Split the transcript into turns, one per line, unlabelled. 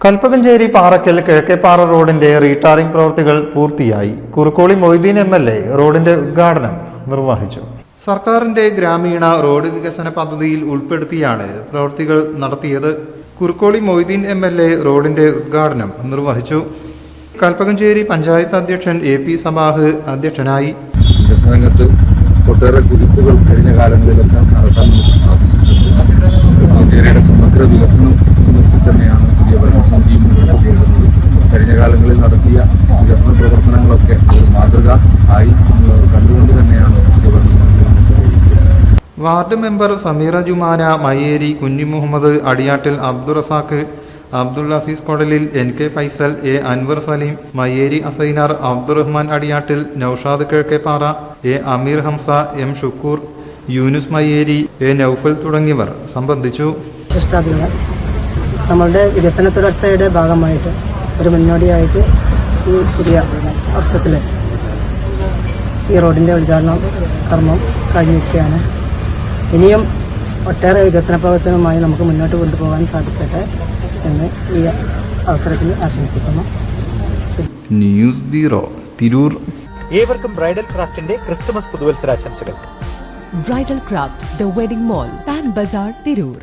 കൽപ്പകഞ്ചേരി പാറയ്ക്കൽ കിഴക്കേപ്പാറ റോഡിന്റെ റീടാറിംഗ് പ്രവൃത്തികൾ പൂർത്തിയായി. കുറുക്കോളി മൊയ്തീൻ MLA റോഡിന്റെ ഉദ്ഘാടനം നിർവഹിച്ചു. സർക്കാരിന്റെ ഗ്രാമീണ റോഡ് വികസന പദ്ധതിയിൽ ഉൾപ്പെടുത്തിയാണ് പ്രവൃത്തികൾ നടത്തിയത്. കുറുക്കോളി മൊയ്തീൻ MLA റോഡിന്റെ ഉദ്ഘാടനം നിർവഹിച്ചു. കൽപ്പകഞ്ചേരി പഞ്ചായത്ത് അധ്യക്ഷൻ AP സബാഹ് അധ്യക്ഷനായി.
വികസനരംഗത്ത് ഒട്ടേറെ കുതിപ്പുകൾ കഴിഞ്ഞ കാലങ്ങളിലൊക്കെ നടത്താൻ നമുക്ക് സാധിച്ചിട്ടുണ്ട്. കൽപ്പകഞ്ചേരിയുടെ സമഗ്ര വികസനം തന്നെയാണ് പുതിയ ഭരണസമിതി മുന്നോട്ട് പോകുന്നത്. കഴിഞ്ഞ കാലങ്ങളിൽ നടത്തിയ വികസന പ്രവർത്തനങ്ങളൊക്കെ ഒരു മാതൃക ആയി കണ്ടുകൊണ്ട് തന്നെയാണ് പുതിയ ഭരണസമിതി മുന്നോട്ട് പോകുന്നത്.
വാർഡ് മെമ്പർ സമീറ ജുമാന മയ്യേരി, കുഞ്ഞി Muhammad അടിയാട്ടിൽ, Abdul Razak, Abdul Azeez കൊടലിൽ, NK Faisal, A Anwar Saleem, Mayyeri Asainar, Abdurahman അടിയാട്ടിൽ, Naushad കിഴക്കേപ്പാറ, A Ameer Hamza, M Shukkur, Yunus Mayyeri, A Noufal തുടങ്ങിയവർ സംബന്ധിച്ചു.
നമ്മളുടെ വികസന തുടർച്ചയുടെ ഭാഗമായിട്ട് ഒരു മുന്നോടിയായിട്ട് ഈ പുതിയ വർഷത്തിൽ ഈ റോഡിൻ്റെ ഉദ്ഘാടന കർമ്മം കഴിഞ്ഞിരിക്കുകയാണ്. ഇനിയും ഒട്ടേറെ വികസന പ്രവർത്തനവുമായി നമുക്ക് മുന്നോട്ട് കൊണ്ടുപോകാൻ സാധിക്കട്ടെ എന്ന് ഈ അവസരത്തിൽ ആശംസിക്കുന്നു.
News bureau, Tirur.
ഏവർക്കും ബ്രൈഡൽ ക്രാഫ്റ്റിന്റെ ക്രിസ്തുമസ് പുതുവത്സരാശംസകൾ.
Bridal craft, the wedding mall, Pan Bazar, Tirur.